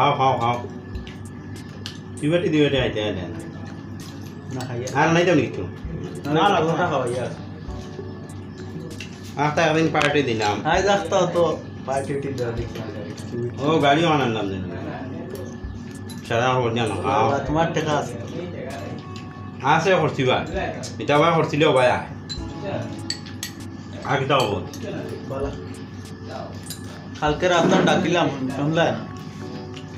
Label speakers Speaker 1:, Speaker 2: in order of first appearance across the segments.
Speaker 1: খাও খাও খাও দুই বাটি আইতে আইতে
Speaker 2: না খাইয়া
Speaker 1: আর নাই তো কিছু
Speaker 2: না না ওটা খাওয়াইয়া
Speaker 1: আস্তে একদিন পার্টি দিলাম
Speaker 2: আই যাস্তা তো পার্টি টি দেওয়া দেখি
Speaker 1: ও গাড়িও আনলাম দিন সারা খবর জানো
Speaker 2: তোমার টাকা আছে
Speaker 1: আছে করছি ভাই এটা ভাই করছিল ভাই আগে তাও
Speaker 2: বলা কালকে রাতে ডাকিলাম শুনলা না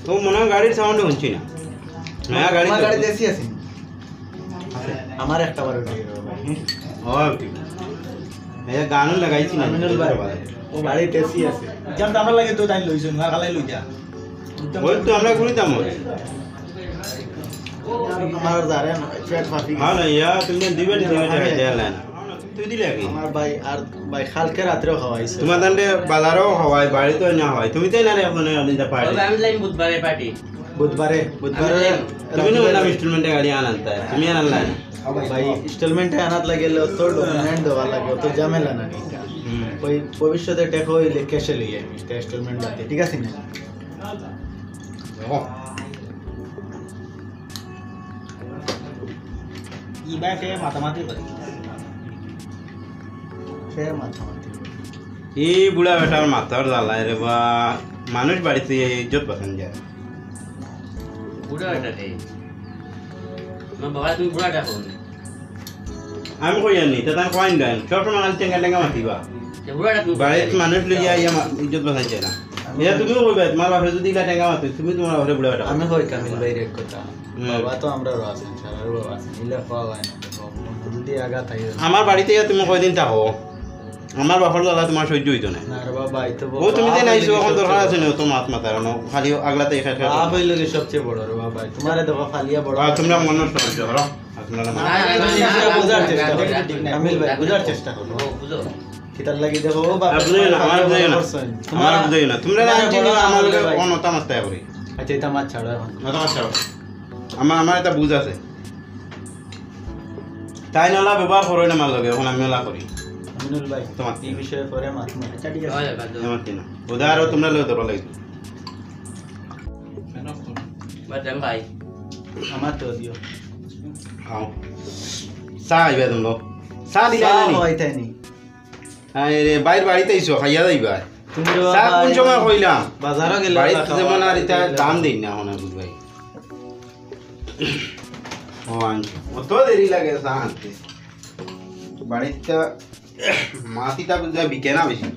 Speaker 1: তো মনে হয় গাড়ির সাউন্ড শুনছি না হ্যাঁ গাড়ি
Speaker 2: আমার গাড়ি দেশি আছে আমার একটা বার উঠে গেল ভাই
Speaker 1: ও ঠিক এই গানও লাগাইছি না
Speaker 2: আমিনুল ভাই ও গাড়ি দেশি আছে জানতে আমরা লাগে তো তাই লইছো না খালাই লই যা
Speaker 1: ওই তো আমরা ঘুরিতাম
Speaker 2: আমার জারে পেট ফাটি
Speaker 1: হ্যাঁ না ইয়া তুমি দুই বাটি আইতে আইলা না তুই দিলে কি
Speaker 2: আমার ভাই আর ভাই কালকে রাতেও খাওয়াইছে
Speaker 1: তোমার তান্ডে বাজারও হওয়ায় বাড়িতেও না হয় তুমি তাই না রে এখন দিনটা পার্টি
Speaker 3: আমি লাইন বুধবারে পার্টি
Speaker 2: বুধবারে
Speaker 1: তুমি না বললাম ইনস্টলমেন্টে গাড়ি আনতে তুমি আনলা না
Speaker 2: ভাই ইনস্টলমেন্টে আনাত লাগে তোর ডকুমেন্ট দেওয়া লাগে তো ঝামেলা না ওই ভবিষ্যতে টেক হইলে ক্যাশে লিয়ে ইনস্টলমেন্ট দিতে ঠিক আছে না ইবাকে মাতামাতি করে সে মাতামাতি
Speaker 1: এই বুড়া বেটার মাথার জ্বালায় রে বা মানুষ বাড়িতে ইজ্জত পাচ্ছেন যায়
Speaker 3: বুড়া এটা রে আমার বাবা তুমি বুড়া ডাকো
Speaker 1: আমি কই জানি তা তার কয়েন দেন সবসময় আল টেঙ্গা টেঙ্গা মাতিবা
Speaker 3: যে বুড়াটা তুমি
Speaker 1: বাড়িতে মানুষ লইয়া ইয়া ইজ্জত পাচ্ছেন যায় না এটা তুমিও কইবা তোমার বাপে যদি ইলা টেঙ্গা মাতি তুমি তোমার বাপে বুড়া বেটা
Speaker 2: আমি কই কামিল ভাই রেক কথা বাবা তো আমরা আছেন সারার বাবা আছেন ইলা খাওয়া হয় না যদি আগা থাই
Speaker 1: আমার বাড়িতে তুমি কয়দিন থাকো আমার বাপর জ্বালা তোমার সহ্য হইতো না
Speaker 2: না রে বাবা আইতো
Speaker 1: ও তুমি তাই নাইছো এখন দরকার আছে না তো মাত মাতার না খালি আগলাতে একা একা
Speaker 2: বাপ হইল কি সবচেয়ে বড় রে বাবা তোমারে দেখো ফালিয়া বড়
Speaker 1: তোমরা মনে সহ্য করো আপনারা
Speaker 2: বুঝার চেষ্টা করো কামিল ভাই বুঝার চেষ্টা করো
Speaker 3: বুঝো
Speaker 2: কিতার লাগি দেখো ও বাবা
Speaker 1: আপনি না আমার বুঝাই না আমার বুঝাই না তোমরা না চিনো আমার অনতা মাস্তা করি
Speaker 2: আচ্ছা এটা মাছ ছাড়ো এখন
Speaker 1: নতা মাস্তা আমার এটা বুঝ আছে তাই নালা ব্যবহার করো না মাল লাগে এখন আমি মেলা করি
Speaker 2: আমিনুল ভাই
Speaker 1: তোমার
Speaker 2: এই বিষয়ে পরে মাছ মাছ আচ্ছা ঠিক আছে
Speaker 3: হয় বাদ
Speaker 1: আমার কি না উদাহরণ তোমরা লই ধরো লাগি
Speaker 3: বাদ ভাই
Speaker 2: আমার তো দিও
Speaker 1: খাও চা আইবা তোমরা চা দিলা না
Speaker 2: হইতাই নি
Speaker 1: আরে বাইরে বাড়িতে আইছো খাইয়া যাইবা
Speaker 2: তুমি
Speaker 1: চা কোন সময় কইলাম
Speaker 2: বাজারে গেলে
Speaker 1: বাড়িতে যেমন আর এটা দাম দেই না এখন বুঝ ভাই ও আনছি অত দেরি লাগে চা আনতে বাড়িতে মাটিটা বুঝা বিকে না বেশি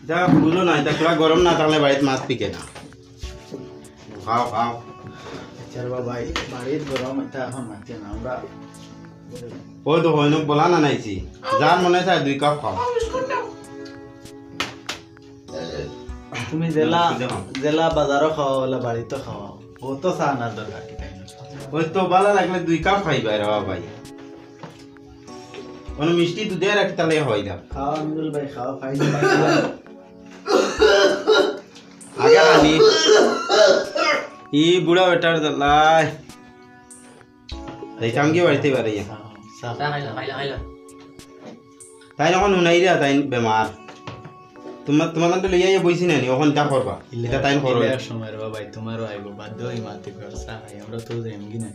Speaker 1: যা বুঝলো না এটা পুরা গরম না থাকলে বাড়িতে মাছ বিকে না খাও খাও
Speaker 2: আচ্ছা বাবা বাড়ির গরম এটা এখন মাছে না আমরা
Speaker 1: ওই তো হইন বলা না নাইছি যার মনে চায় 2 কাপ খাও
Speaker 2: তুমি জেলা বাজারও খাওয়া বলে বাড়িতে খাওয়া ও তো চা না দরকার কি তাই
Speaker 1: ওই তো ভালো লাগলে 2 কাপ খাইবা রে ভাই কোন মিষ্টি দুধে রাখতে তাহলে হয় না
Speaker 2: খাওয়া আমিনুল ভাই খাওয়া খাই
Speaker 1: আগে আনি ই বুড়া বেটার লাই এই কামকে বাড়িতে পারে
Speaker 3: চা খাইলা
Speaker 1: তাই যখন শুনাই রে তাই বেমার তোমার তো লইয়া বইছি না নি ওখান তা করবা এটা তাই করো
Speaker 2: এক সময় রে বাবা তোমারও আইবো বাধ্য হই মাতে করছা আমরা তো এমগি না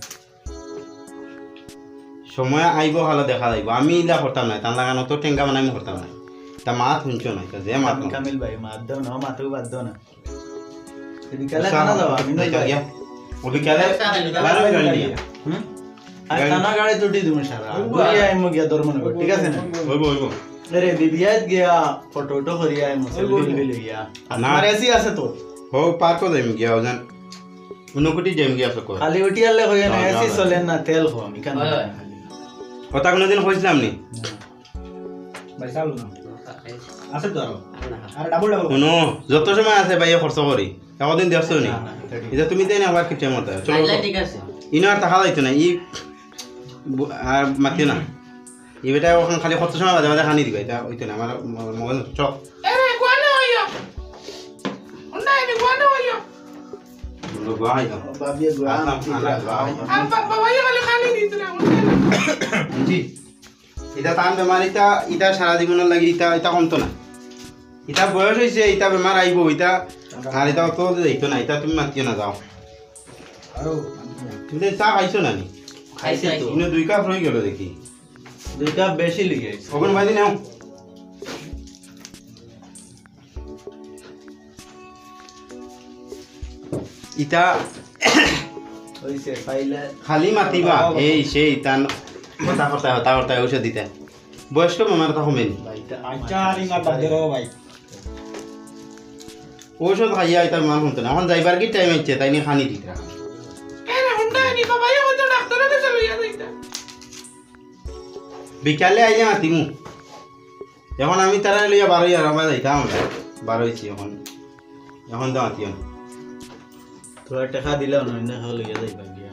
Speaker 1: সময় আইব ভালো দেখা যাইব আমি ইলা করতাম না তার লাগানো তো টেঙ্গা বানাই আমি করতাম না তা মাত শুনছো না যে মাত
Speaker 2: কামিল ভাই মাত দাও না মাতেও বাদ দাও না বিকালে খানা দাও আমি না যাই
Speaker 1: ও বিকালে বারো গাড়ি
Speaker 2: আর খানা গাড়ি তুটি তুমি সারা দুই আই মো গিয়া দরমন কর ঠিক আছে না
Speaker 1: হইব
Speaker 2: আরে বিবিয়াত গিয়া ফটো টটো করি আই মো সেলফি লইয়া আমার এসি আছে তো
Speaker 1: হো পার্ক যাইম গিয়া ওজন উনকোটি যাইম গিয়া সক
Speaker 2: খালি উঠিয়ালে হই না এসি চলে না তেল খো আমি কেন
Speaker 1: কথা কোনদিন কইছিলাম নি
Speaker 2: ভাই চালু না আছে তো আর ডাবল
Speaker 1: শুনো যত সময় আছে ভাই খরচ করি একদিন দেখছো নি এটা তুমি দেই না আবার কি টাইম হতা চলো
Speaker 3: ঠিক আছে
Speaker 1: ইনার টাকা যাইতো না ই আর মাতি না ই বেটা ওখান খালি কত সময় বাজে বাজে খানি দিবা এটা হইতো না আমার মোবাইল চক
Speaker 4: এরে কোনে হইয়া ওনা এনে কোনে হইয়া
Speaker 1: লোক ভাই তো
Speaker 2: বাবিয়ে গুয়া
Speaker 4: আর বাবা ইয়া খালি খালি দিতে না
Speaker 1: জি এটা তান বেমারিটা এটা সারা জীবনের লাগি এটা কমতো না ইটা বয়স হয়েছে ইটা বেমার আইব ইটা আর এটা অত যাইতো না এটা তুমি মাতিও না যাও তুমি চা খাইছো না নি
Speaker 3: খাইছে তো
Speaker 1: ইনো 2 কাপ রয়ে গেল দেখি
Speaker 2: 2 কাপ বেশি লিগে
Speaker 1: ওখানে বাইদি নাও ইটা
Speaker 2: হইছে খাইলে
Speaker 1: খালি মাতিবা এই সেই তান কথা করতে ঔষধ দিতে বয়স্ক বেমার তো কমেনি ঔষধ খাইয়া এটা বেমার শুনতো না এখন যাইবার কি টাইম হচ্ছে তাই নিয়ে খানি দিতে
Speaker 4: এরা হুন্ডা নি বাবা ইয়া হইতো ডাক্তারের কাছে লইয়া যাইতা
Speaker 1: বিকালে আইয়া মাতিমু এখন আমি তারা লইয়া বারোই আর আমরা যাইতাম বারোইছি এখন তো মাতিও না
Speaker 2: थोड़ा টাকা দিলেও না না খাও লইয়া যাইবা গিয়া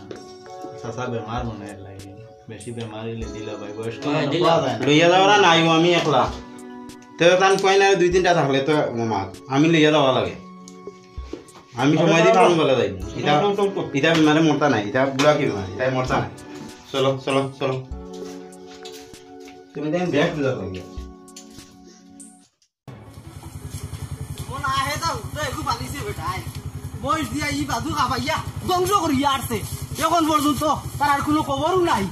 Speaker 2: সাসা বেমার মনে লাগে বেশি বেমার হইলে দিলা ভাই বয়স কম
Speaker 3: হ্যাঁ,
Speaker 2: না
Speaker 3: দিলাম।
Speaker 2: পাওয়া যায় না
Speaker 1: লইয়া যাওয়ারা নাইও আমি একলা তো তান কয় না 2-3টা থাকলে তো মামা আমি লইয়া যাওয়া লাগে আমি সময় দিই কারণ বলে যাই এটা এটা বেমারে মরতা নাই এটা বুড়া কি বেমার এটা মরতা নাই চলো চলো চলো তুমি দেন ব্যাগ দিলা লাগে
Speaker 5: কোন আহে তো একটু পালিছে বেটাই বয়স দিয়া ই বাদু খাবাইয়া ধ্বংস করিয়া আসছে এখন পর্যন্ত তার আর কোনো খবরও নাই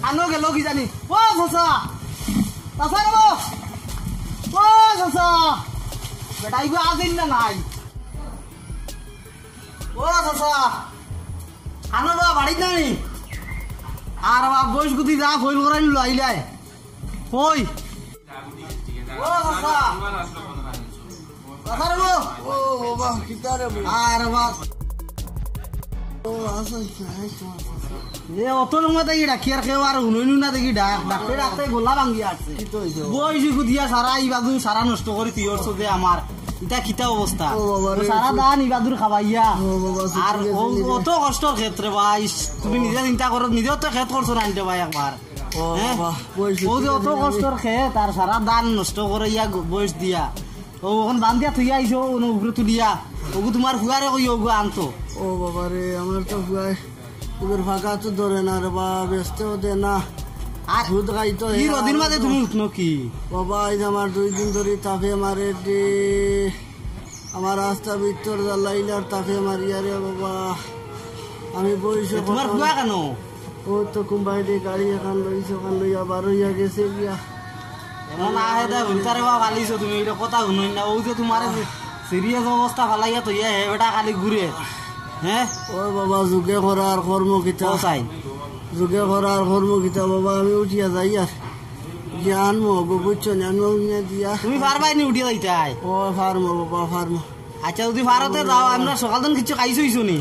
Speaker 5: আনো গেল কি জানি ও সসা সসা রে ও সসা বেটাই গো আছেন না নাই ও সসা আনো বা বাড়ি নাই আর বা বয়স গুতি যা ফইল করাই লাইলাই ওই ও সসা ও বাবা কিতারে আর বাস ও আসল এ অত লঙ্গা দেখি ডাকি আর কেউ আর হুনইনু না দেখি ডাক্তার ডাক্তার গোলা ভাঙ্গি আসছে বয়স দিয়া সারা ইবাদু সারা নষ্ট করে তিয়রছ যে আমার এটা কিতা অবস্থা সারা দান ইবাদুর খাবাইয়া আর অত কষ্টর ক্ষেত্রে ভাই তুমি নিজে চিন্তা করো নিজেও তো ক্ষেত করছো না ভাই একবার ও যে অত কষ্টর ক্ষেত আর সারা দান নষ্ট করে ইয়া বয়স দিয়া ও ওখান বান্ধিয়া থুই আইছো উপরে তুলিয়া ওগু তোমার ফুয়ারে কই ওগু আনতো
Speaker 6: ও বাবা রে আমার তো ফুয়াই ওদের ফাঁকা তো ধরে না রে বা ব্যস্তও দে না
Speaker 5: আর
Speaker 6: দুধ খাইতো
Speaker 5: কি রদিন মাঝে তুমি উঠনো কি
Speaker 6: বাবা এই যে আমার 2 দিন ধরে তাপে মারে রে আমার রাস্তা ভিতর জ্বালাইলার তাপে মারিয়া রে বাবা আমি বইসে
Speaker 5: তোমার ফুয়া কেন
Speaker 6: ও তো কুম্বাই দিয়ে গাড়ি এখন লইছে ওখান লইয়া বার হইয়া গেছে গিয়া
Speaker 5: এমন আহে দে ভিতরে বা ফালিছো তুমি এটা কথা শুনই না ও যে তোমার সিরিয়াস অবস্থা ফালাইয়া তো ইয়া হে বেটা খালি ঘুরে হ্যাঁ
Speaker 6: ও বাবা যুগে করার কর্ম কিতা
Speaker 5: চাই
Speaker 6: যুগে করার কর্ম কিতা বাবা আমি উঠিয়া যাই আর জ্ঞান মগো বুঝছো না নিয়ে দিয়া
Speaker 5: তুমি পারবাই নি উঠিয়ে যাইতাই
Speaker 6: ও ফার্ম বাবা ফার্ম
Speaker 5: আচ্ছা যদি ভারতে যাও আমরা সকাল দিন কিছু খাইছো নি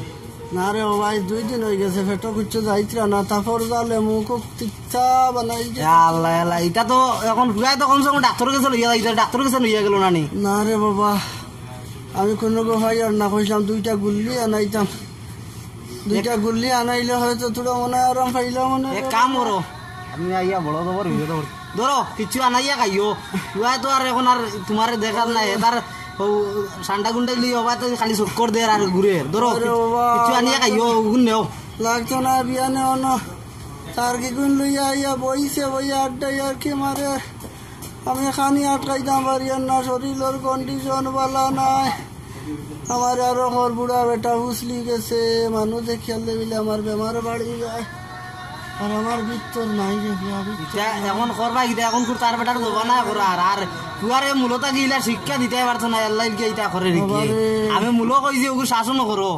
Speaker 6: না রে বাবা 2 দিন হয়ে গেছে পেটো কিছু যাইত্রা না তারপর জালে মুখ তিক্তা বানাই
Speaker 5: আল্লাহ আল্লাহ এটা তো এখন ফুয়াই তো কমসে কম ডাক্তারের কাছে লইয়া যাইতা ডাক্তারের কাছে লইয়া গেল না নি
Speaker 6: না রে বাবা আমি কোনো ভাই আর না কইলাম 2টা গুল্লি আনাইতাম 2টা গুল্লি আনাইলে হয়তো তোরা মনে আরাম পাইলাম মনে
Speaker 5: এক কাম করো আমি আইয়া বড় দবর ভিডিও ধরো কিছু আনাইয়া খাইও ফুয়াই তো আর এখন আর তোমার দেখার নাই এবার সান্ডা গুন্ডাই লই হবা তো খালি চক্কর দে আর ঘুরে ধরো কিছু আনিয়া খাইও গুণ নেও
Speaker 6: লাগতো না বিয়ানে অন তার কি গুণ লইয়া আইয়া বইছে বইয়া আড্ডাই আর কি মারে আমি খানি আটকাইতাম পারিয়ার না শরীরের কন্ডিশন ভালো নাই আমার আরো ঘর বুড়া বেটা হুসলি গেছে মানুষ দেখিয়া লেবিলে আমার বেমার বাড়ি যায় আর আমার ভিতর নাই রে
Speaker 5: এখন করবা গিয়ে এখন তার বেটার দেবো না করা আর ফুয়ারে মূলত গিলা শিক্ষা দিতে পারতো না আল্লাহ গিয়ে করে আমি মূল কইছি ওগুলো শাসন করো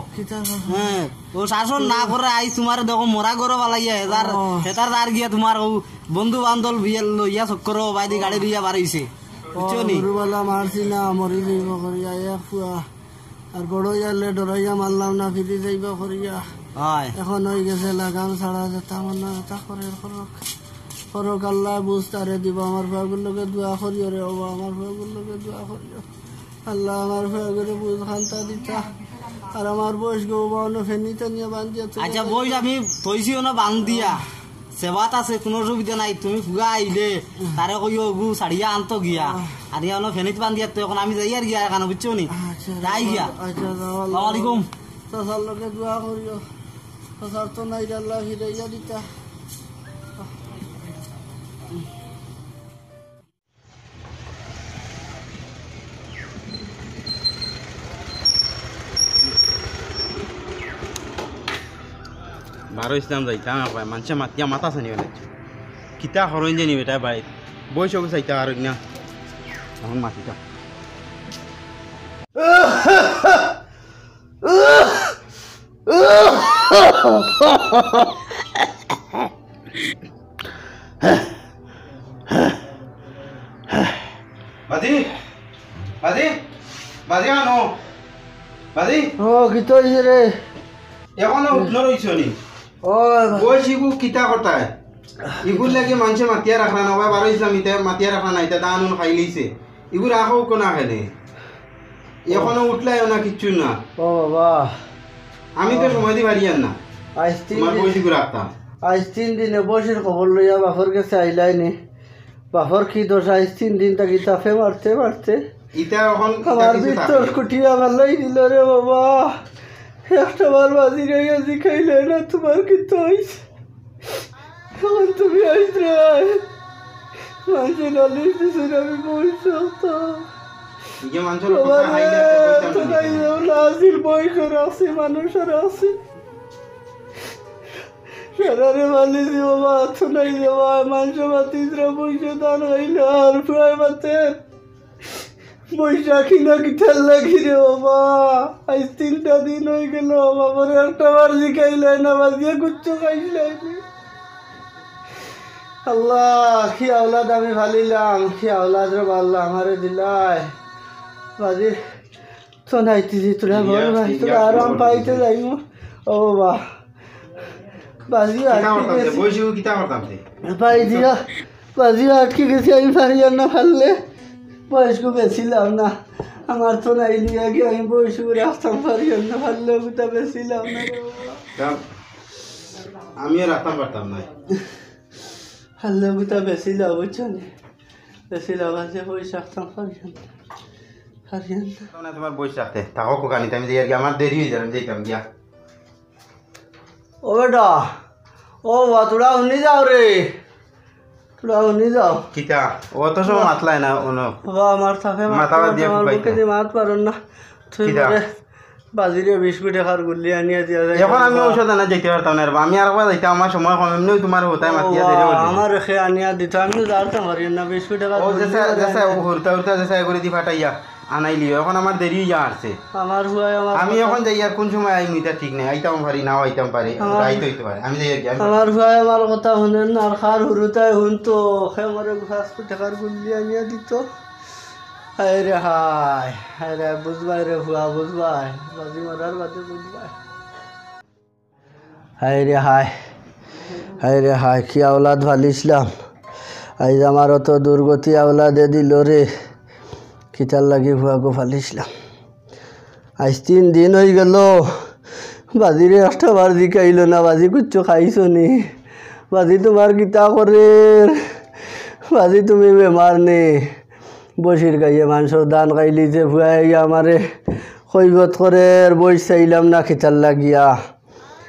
Speaker 5: হ্যাঁ ও শাসন না করে আই তোমার দেখো মরা গরো পালাইয়া হেতার হেতার আর গিয়া তোমার ও বন্ধু বান্ধব বিয়ে লইয়া চক্কর বাইদি গাড়ি লইয়া বাড়াইছে বুঝছো নি
Speaker 6: গরুবালা মারছি না মরি যাইব করিয়া এক ফুয়া আর বড় ইয়ালে ডরাইয়া মারলাম না ফিরি যাইব করিয়া
Speaker 5: হয়
Speaker 6: এখন হয়ে গেছে লাগাম ছাড়া যেতাম না তা করে ফরক আল্লাহ বুঝতারে দিব আমার ভাগুলোকে দোয়া করিও রে বাবা আমার ভাগুলোকে দোয়া করিও আল্লাহ আমার ভাগুরে বুঝ খান্তা দিতা আর আমার বয়স গো বাবা ফেনিতে নিয়ে বান্ধিয়া
Speaker 5: আচ্ছা বই আমি থইছিও না বান দিয়া সেবাত আছে কোনো সুবিধা নাই তুমি ফুগা আইলে তারে কইও গু ছাড়িয়া আনতো গিয়া আর ইয়ানো ফেনিত বান্ধিয়া তো এখন আমি যাই আর গিয়া কেন বুঝছো নি যাই গিয়া
Speaker 6: আচ্ছা
Speaker 5: আসসালামু আলাইকুম
Speaker 6: তার লোকে দোয়া করিও তার তো নাই আল্লাহ ফিরাইয়া দিতা
Speaker 1: বারো ইসলাম যাইতাম একবার মানুষে মাতিয়া মাথা চানি বেলা কিতা হরণ জানি বেটা বাড়িত বয়সকে চাইতা আর না এখন মাতিতাম বাদি বাদি বাদি আনো বাদি
Speaker 6: ও কি তো রে
Speaker 1: এখনো উঠলো রইছ নি
Speaker 6: ও
Speaker 1: বয়স ইগু কিতা করতায় ইগুর লাগে মানুষে মাতিয়া রাখা না বা বারো ইসলাম ইতা মাতিয়া রাখা না ইতা দান খাই লইছে ইগু রাখো কোনা খেলে এখনো উঠলাই না কিচ্ছু না
Speaker 6: ও বাবা
Speaker 1: আমি তো সময় দিই পারি না
Speaker 6: আজ তিন
Speaker 1: তোমার বয়স ইগু রাখতাম
Speaker 6: আজ 3 দিনে বসের খবর লইয়া বাপর কাছে আইলাই নি বাপর কি দোষ আজ 3 দিন তাকে তাফে মারতে মারতে
Speaker 1: ইতা এখন
Speaker 6: আমার ভিতর কুটিয়া ভালোই দিল রে বাবা একটা বার বাজি গাইয়া শিখাইলে না তোমার কি তো হইছে এখন তুমি আইতে মানুষের নলেজ দিছে আমি বলছি তো
Speaker 1: ইগে মানুষের কথা হাইলে
Speaker 6: তো নাই নাজির বই করে আছে মানুষের আছে সারারে মালিছি বাবা তো নাই দেওয়া মানুষ মাতিসরা বইসে দান হইল আর প্রায় মাতে বৈশাখী না কি তেল লাগি রে বাবা আজ 3টা দিন হয়ে গেল বাবার একটা বার শিখাইলে না বাজিয়ে গুচ্ছ খাইলে আল্লাহ কি আওলাদ আমি ভালিলাম কি আওলাদ রে ভাল্লা আমারে দিলাই বাজি তো নাইতেছি তোরা বল ভাই তোরা আরাম পাইতে যাইমু ও বাবা বাজি আটকে
Speaker 1: বয়স ইগু কিতা করতাম
Speaker 6: পাই দিয়া বাজি আটকে গেছি আমি পারি না ফাললে বয়স্ক বেছিলাম না আমার তো নাই নিয়ে গিয়ে আমি বয়স্ক রাখতাম পারি না ফাললে ওটা বেছিলাম না
Speaker 1: আমিও রাখতাম পারতাম না
Speaker 6: ফাললে ওটা বেছিলাম বুঝছো না বেছিলাম আছে পয়সা রাখতাম পারি না
Speaker 1: তোমার বয়স রাখতে থাকো কোকানিতে আমি দিয়ে আমার দেরি হয়ে যাবে যেতাম গিয়া
Speaker 6: ও বেটা ও বা তোরা শুনি যাও রে তোরা শুনি যাও
Speaker 1: কিতা অত সময় মাতলাই না ono
Speaker 6: বাবা আমার থাকে
Speaker 1: মাথা দিয়ে
Speaker 6: আমার
Speaker 1: ফুকাইতে।
Speaker 6: বুকে দিয়ে মাত পারন না তুই
Speaker 1: কিতা?
Speaker 6: বলে বাজিরে বিস্কুট এখার গুলি আনিয়া দিয়া যায়
Speaker 1: এখন আমি ঔষধ আনা যেতে পারতাম না আমি আর একবার যাইতাম আমার সময় কম এমনি তোমার হতাই মাতিয়া দেরি হয়ে
Speaker 6: আমার রেখে আনিয়া দিত আমি জানতাম পারি না বিস্কুট এখার
Speaker 1: ও
Speaker 6: গুলি
Speaker 1: যেসা
Speaker 6: আনিয়া
Speaker 1: যেসা
Speaker 6: দিত।
Speaker 1: ঘুরতে ঘুরতে যেসা করে দি ফাটাইয়া আনাইলি এখন আমার দেরি যা আসছে
Speaker 6: আমার হুয়ায় আমার
Speaker 1: আমি এখন যাই আর কোন সময় আইমি তা ঠিক নেই আইতাম পারি নাও আইতাম পারি আইতে হইতে পারে আমি যাই আর কি
Speaker 6: আমার হুয়ায় আমার কথা শুনেন না আর খার হুরুতাই শুনতো সে আমার বিস্কুট এখার গুলি আনিয়া দিত হায় রে হায় রে বুঝবাই রে হুয়া বুঝবাই বাজি মারার বাদে বুঝবাই হায় রে হায় কি আওলাদ ভালিছিলাম আজ আমার অত দুর্গতি আওলাদে দিল রে কিতার লাগি ভুয়াগো ফালিছিলাম আজ 3 দিন হয়ে গেল বাজিরে একটা বার দিকাইল না বাজি কুচ্ছ খাইছো নি বাজি তোমার কিতা করে বাজি তুমি বেমার নে বসির গাইয়ে মানুষের দান খাইলি যে ভুয়াই আমারে কৈবত করে বই চাইলাম না কিতার লাগিয়া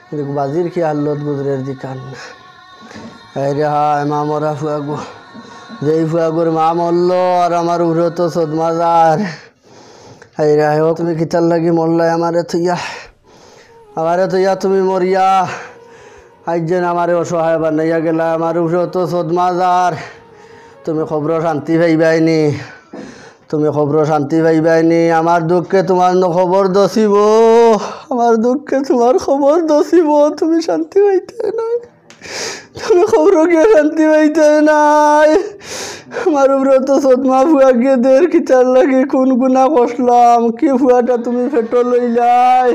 Speaker 6: কিন্তু বাজির কি আল্লত গুজরের দিকান না রে হায় মা মরা ফুয়াগো যেই ফুয়াগোর মা মরল আর আমার উড়ো তো সদমাজার হাই রে হায় তুমি কিতার লাগি মরলাই আমারে থইয়া তুমি মরিয়া আজ যেন আমারে অসহায় বানাইয়া গেলা আমার উড়ো তো সদমাজার তুমি খবর শান্তি পাইবাইনি আমার দুঃখে তোমার খবর দছিব আমার দুঃখে তোমার খবর দছিব তুমি শান্তি পাইতে নাই তুমি খবর গিয়ে শান্তি পাইতে নাই আমার উপরে তো সদমা ফুয়া গিয়ে দের খিচার লাগে কোন গুণা কষলাম কি ফুয়াটা তুমি ফেটো লইলাই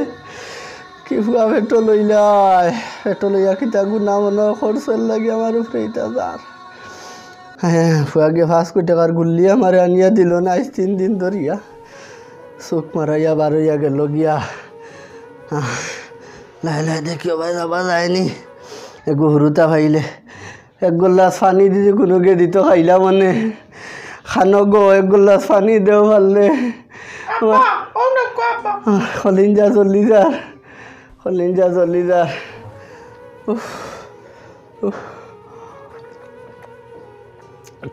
Speaker 6: ফেটো লইয়া খিতা গুণা মনে খরচের লাগে আমার উপরে এটা যার হ্যাঁ ফুয়া গিয়ে 5 কোটি টাকার গুল্লি আমার আনিয়া দিল না আজ 3 দিন ধরিয়া চোখ মারাইয়া বারইয়া গেল গিয়া লাই দেখিও ভাই যাবা যায়নি গহরুতা খাইলে 1 গ্লাস পানি দিতে কোনো গে দিত খাইলা মানে খানো গো 1 গ্লাস পানি দেও পারলে কলিঞ্জা চলি যা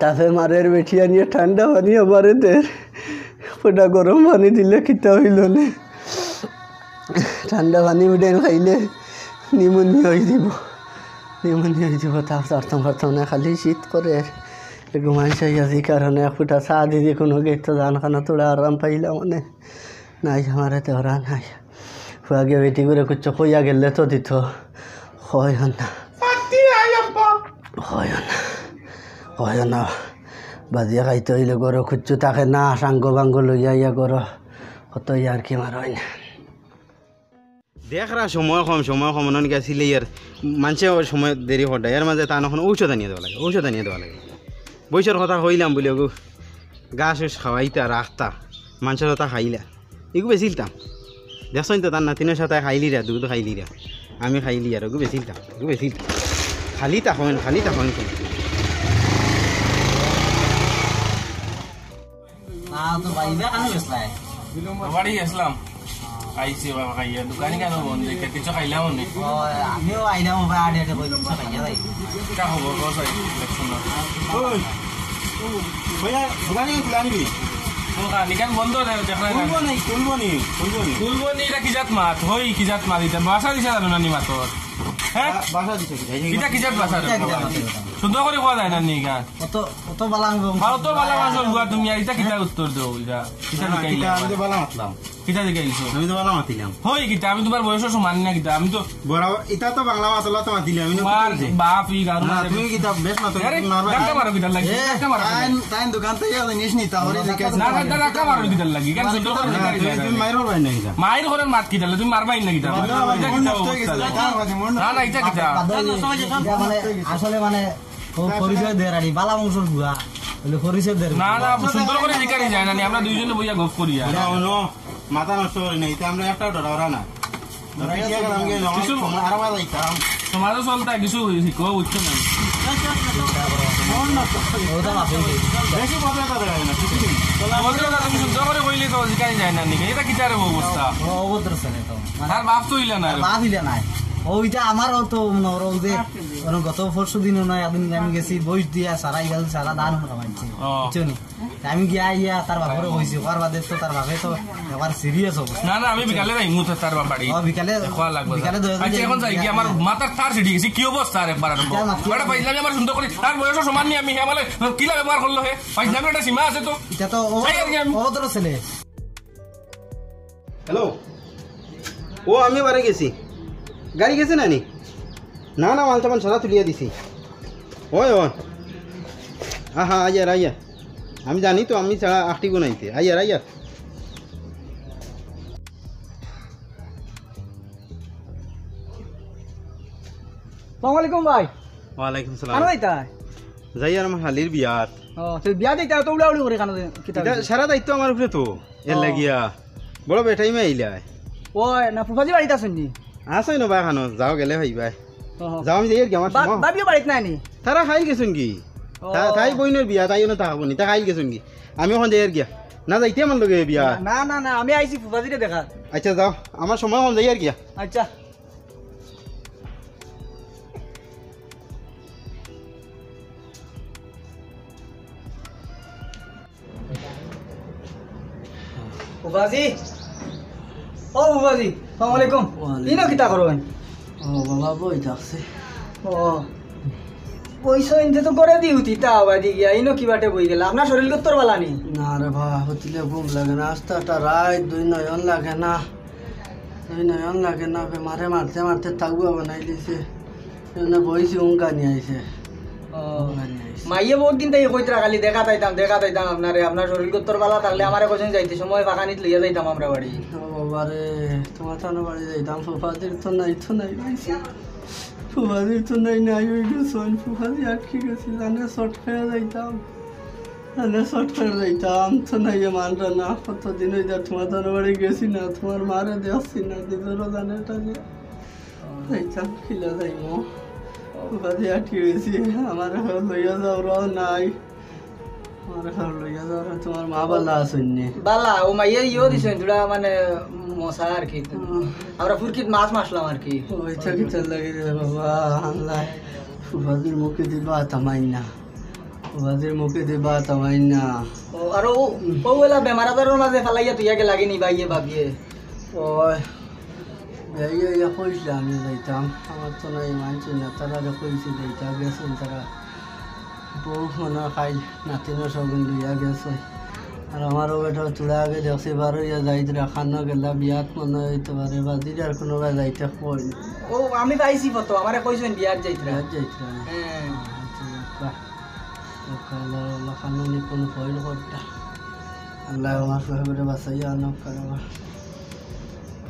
Speaker 6: তাফে মারের বেঠিয়া নিয়ে ঠান্ডা পানি আমারে দের ওটা গরম পানি দিলে খিতা হইল না ঠান্ডা পানি উঠে খাইলে নিউমোনিয়া হয়ে যাব তাও ধরতাম পারতাম না, খালি শীত করে ঘুমাই চাই এই কারণে এক ফুটা চা দিদি কোনো গেট তো জান খানা তোরা আরাম পাইলাম মানে নাই আমার তোরা নাই আগে বেটি করে কুচ্ছ কইয়া গেলে তো দিত হয় না হয় না বাজিয়া খাইতে হইলে গরো খুঁজছো তাকে না সাঙ্গ বাঙ্গ লইয়া ইয়া গরো কত ইয়ার কি মার হয় না
Speaker 1: দেখরা সময় কম অনেক আসলে ইয়ার মানুষে সময় দেরি হঠাৎ এর মাঝে তার এখন ঔষধ আনিয়ে দেওয়া লাগে বৈশার কথা হইলাম বলে গো গাছ খাওয়াইতা রাখতা মানুষের কথা খাইলা এগু বেচিলতাম দেখছেন তো তার নাতিনের সাথে খাইলিরা দুধ খাইলিরা আমি খাইলি আর এগু বেচিলতাম খালি তখন
Speaker 5: তো বাইবে কেন গেছলাই
Speaker 4: বাড়ি গেছিলাম খাইছি বাবা খাইয়া দোকানে কেন বন্ধ কিছু খাইলাম নি
Speaker 5: আমিও আইলাম ভাই আড়ে আড়ে কই কিছু খাইয়া যাই
Speaker 4: কা খবর কসাই দেখুন না
Speaker 1: দোকানে খুলানিবি
Speaker 4: নিকান বন্ধ দেখা কুলবনি এটা কিজাত মাত হই কিজাত মাত এটা বাসা দিছে জানো নানি মাতর হ্যাঁ
Speaker 1: বাসা দিছে
Speaker 4: এটা কিজাত বাসা সুন্দর করে কোয়া যায় না নিকা
Speaker 5: অত বালাং
Speaker 4: ভালো তো বালা মাছ গুয়া তুমি এটা কিটা উত্তর দাও এটা কিটা দিকাইলা
Speaker 1: আমি তো বালা মাতলাম
Speaker 4: কিটা দিকাইছো
Speaker 1: আমি তো বালা মাতিলাম
Speaker 4: হই কিটা আমি তোমার বয়স সমান না কিটা আমি তো
Speaker 1: বরাবর এটা তো বাংলা মাতলা তো মাতিলি আমি
Speaker 4: তোমার বাপ ই গারু
Speaker 1: না তুমি কিতা বেশ মাতো
Speaker 4: ডাক্কা মারো কিটা লাগি ডাক্কা মারো
Speaker 5: টাইম দোকান থেকে জিনিস নি তাহলে
Speaker 4: না না ডাক্কা মারো কিটা লাগি কেন সুন্দর করে
Speaker 1: তুমি মাইরো ভাই না কিতা
Speaker 4: মায়ের ঘরের মাত কিটা তুমি মারবাই না কিটা না না এটা কিটা
Speaker 5: মানে আসলে মানে পরিচয় দেয় রানি বালা বংশ ভুয়া বলে পরিচয় দেয়
Speaker 4: না না সুন্দর করে জিকারি যায় না আমরা দুইজনে বইয়া গপ করি আর
Speaker 1: না মাথা নষ্ট করে নাই এটা আমরা একটা ডরা না
Speaker 4: তোমারও চলতা কিছু শিখো বুঝছো না তুমি সুন্দর করে কইলে তো জিকারি যায় না নাকি এটা কিটারে অবস্থা
Speaker 5: অভদ্র ছেলে তো
Speaker 4: আর বাপ তো ইলা না
Speaker 5: বাপ ইলা নাই ওইটা আমারও তো যে গত পরশু দিনও নয় একদিন আমি গেছি বইস দিয়া সারা গেল সারা দান মানছি বুঝছো নি আমি গিয়া ইয়া তার বাপরে হয়েছি ওর বাদে তো তার বাপে তো এবার সিরিয়াস হবো
Speaker 4: না না আমি বিকালে যাই মুতে তার বাড়ি
Speaker 5: বিকালে
Speaker 4: খোয়া লাগবে আচ্ছা এখন যাই কি আমার মাথার তার ছিটি গেছি কি অবস্থা আর একবার এটা পাইছিলাম আমার সুন্দর করে তার বয়স সমান নিয়ে আমি হ্যাঁ বলে কিলা ব্যবহার করলো হে পাইছিলাম একটা সীমা আছে তো
Speaker 5: এটা তো অভদ্র ছেলে
Speaker 1: হ্যালো ও আমি বারে গেছি গাড়ি গেছে না নি না না মাল সামান সারা তুলিয়া দিছি ওই হ্যাঁ আইয়ার আমি জানি তো আমি ছাড়া আটটি গুনাইতে আইয়ার
Speaker 5: সালামালাইকুম ভাই
Speaker 1: ওয়ালাইকুম সালাম
Speaker 5: কানো যাইতা
Speaker 1: যাই আর আমার হালির বিয়াত
Speaker 5: তো বিয়া দিতা তো উড়াউড়ি করে কানো
Speaker 1: এটা সারা দায়িত্ব আমার উপরে তো এর লাগিয়া বড় বেটাই মে আইলা
Speaker 5: ওই না ফুফাজি বাড়িতে আছেন নি
Speaker 1: আসই না ভাই খানো যাও গেলে ভাই ভাই যাও আমি যাই আর কি আমার
Speaker 5: বাবিও বাড়িতে নাই নি
Speaker 1: তারা খাইল গেছুন কি তাই বইনের বিয়া তাই না তাহাবো নি তা খাইল গেছুন কি আমি ওখান যাই আর গিয়া না যাইতে আমার লগে বিয়া
Speaker 5: না না না আমি আইছি ফুফাজিরে দেখা
Speaker 1: আচ্ছা যাও আমার সময় হল যাই আর গিয়া
Speaker 5: আচ্ছা ফুফাজি ও ফুফাজি সালাম আলাইকুম ইনো কিতা করবেন
Speaker 6: ও বাবা বই থাকছে
Speaker 5: ও পয়সা ইনতে তো করে দিউতি তা বাদি গিয়া ইনো কি বাটে বই গেল আপনার শরীর কত বালানি
Speaker 6: না রে বাবা হতিলে ঘুম লাগে না আস্তাটা রাত 2 নয়ন লাগে না 2 নয়ন লাগে না মারে মারতে মারতে তাগুয়া বানাই দিছে এনে বইছি উঙ্কানি আইছে
Speaker 5: মাইয়ে বহুত দিন তাই কইতরা খালি দেখা তাইতাম আপনারে আপনার শরীর কত বালা থাকলে আমারে কোজন যাইতে সময় ফাঁকানিত লইয়া যাইতাম আমরা বাড়ি
Speaker 6: ও বাবা রে তোমার থানো বাড়ি যাইতাম ফুফাদির তো নাই পাইছি ফুফাদির তো নাই ওই গেছন ফুফাদি আটকে গেছি জানে শর্ট খেয়ে যাইতাম তো নাই মানরা না কতদিন হয়ে যা তোমার থানো বাড়ি গেছি না তোমার মারে দেখছি না দিদেরও জানে টানে যাইতাম খিলা যাইমো ফুফাদি আটকে গেছি আমার ঘর লইয়া যাওয়ার নাই আমার ঘর লইয়া যাওয়ার তোমার মা বালা আসেননি
Speaker 5: বালা ও মাইয়ে ইও দিছেন দুটা মানে মশা আর কি আমরা ফুরকিত মাছ মাসলাম আর কি
Speaker 6: ওইটা কি চল লাগে রে বাবা আল্লাহ ফুফাদির মুখে দিবা তামাইনা
Speaker 5: ও আর ও ওলা বেমার আজারের মাঝে ফালাইয়া তুইয়াকে লাগেনি ভাইয়ে ভাবিয়ে
Speaker 6: ওই এই কইছিল আমি যাইতাম আমার তো নাই মানছি না তারা কইছে যাইতা গেছেন তারা বউ মনে খাই নাতিনের সগুন লইয়া গেছে আর আমারও বেটা চূড়া আগে দেখছি বারো ইয়া যাইতরা খানো গেলা বিয়াত মনে হইতে পারে বা দিদার কোনো যাইতে কই
Speaker 5: ও আমি পাইছি ফটো আমারে কইছেন বিয়ার যাইতরা
Speaker 6: বিয়াত যাইতরা খানো নি কোনো ফয়েল করতা আল্লাহ আমার সাহেবের বাসাইয়া আনক কারবা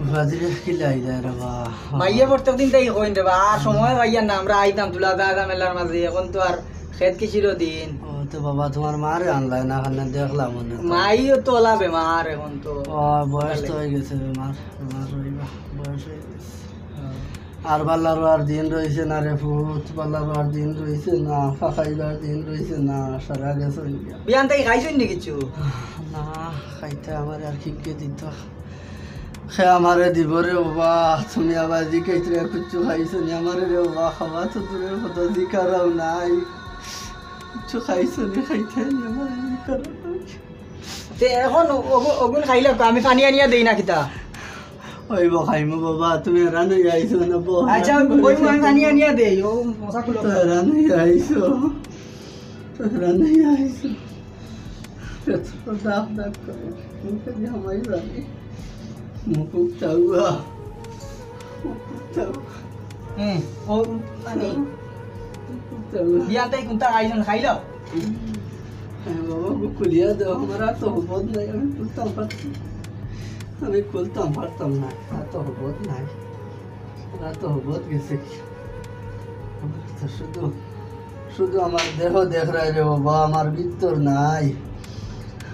Speaker 6: বাজিরে কি লাই যায় রে বা
Speaker 5: ভাইয়া প্রত্যেকদিন তাই কইন রে বা আর সময় ভাইয়া না আমরা আইতাম তুলা দাদা মেলার মাঝে এখন তো আর খেত কি চিরদিন
Speaker 6: ও তো বাবা তোমার মারে আনলাই না খানে দেখলাম মনে
Speaker 5: মাইও তো ওলা বেমার এখন তো
Speaker 6: ও বয়স তো হয়ে গেছে বেমার বেমার হইবা বয়স হয়ে গেছে আর বাল্লার আর দিন রয়েছে না রে ফুট বাল্লার আর দিন রয়েছে না খাইবার দিন রয়েছে না সারা গেছে
Speaker 5: বিয়ান তাই খাইছেন নি কিছু
Speaker 6: না খাইতে আমার আর খিকে দিত সে আমারে দিব রে বাবা তুমি আবার জিকাইতে কিছু খাইছো নি আমারে রে বাবা খাওয়া তো দূরের কথা জিকারাও নাই কিছু খাইছো নি খাইতে নি আমার জিকারাও
Speaker 5: তে এখন ওগুন খাইলে আমি পানি আনিয়া দেই না কিতা
Speaker 6: ওই খাইমো বাবা তুমি রান্না আইছো না বো
Speaker 5: আচ্ছা ওই আমি পানি আনিয়া দেই ও মশা খুলো
Speaker 6: রান্না আইছো রান্না আইছো তো দাও দাও করে মুখে দিয়ে আমায় রান্না মুকুক চাউয়া
Speaker 5: ও পানি
Speaker 6: চাউয়া
Speaker 5: বিয়ান তাই কোনটা খাইছেন খাইলো
Speaker 6: বাবা কুকুলিয়া দাও আমরা তো হবত নাই আমি খুলতাম পারছি আমি খুলতাম পারতাম না আর তো হবত নাই আর তো হবত গেছে শুধু শুধু আমার দেহ দেখ রে বাবা আমার ভিতর নাই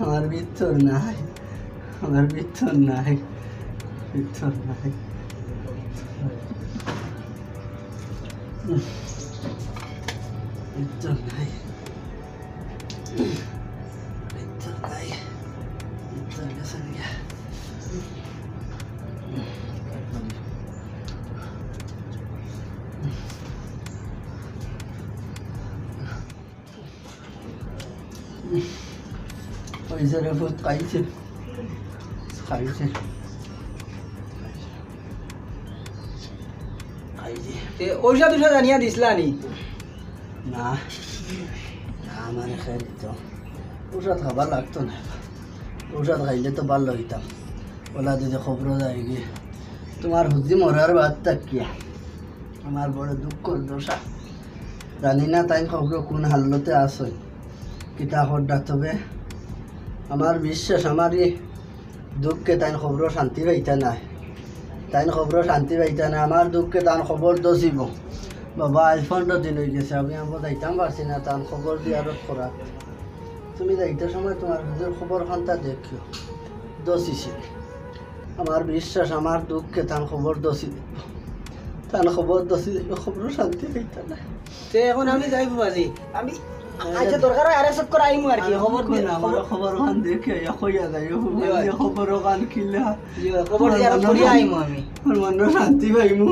Speaker 6: আমার ভিতর নাই আমার ভিতর নাই ভিতর নাই ভিতর নাই ভিতর নাই ভিতর গেছে নিয়ে পয়সা রে ফুট খাইছে খাইছে খাইছে
Speaker 5: তে ঔষধ উষধ আনিয়া দিছিলা নি
Speaker 6: না না আমার খাই দিত ওষুধ খাবার লাগতো না ওষুধ খাইলে তো ভালো হইতাম ওলা যদি খবর যায় গিয়ে তোমার হুজি মরার বাদ তাকিয়া আমার বড় দুঃখ দশা জানি না তাই খবর কোন হাল্লতে আসই কিতা হড্ডা তবে আমার বিশ্বাস আমার এই দুঃখে তাই খবর শান্তি পাইতা না তাই খবর শান্তি পাইতা না আমার দুঃখে তার খবর দছিব বাবা আজ 15 দিন হয়ে গেছে আমি আমার যাইতাম পারছি না তার খবর দিয়ে আরো করা তুমি যাইতে সময় তোমার হুজুর খবর খানটা দেখিও দছিছে আমার বিশ্বাস আমার দুঃখে তার খবর দছি তার খবর দছি খবর শান্তি পাইতা না
Speaker 5: তে এখন আমি যাইব বাজি আমি আচ্ছা দরকার হয় আরেকট করে আইমু আর কি খবর
Speaker 6: কোন আমার খবর খান দেখে কইয়া যাই খবর খান কিলা
Speaker 5: খবর দিয়ে আর করিয়া আইমু আমি
Speaker 6: মন শান্তি পাইমু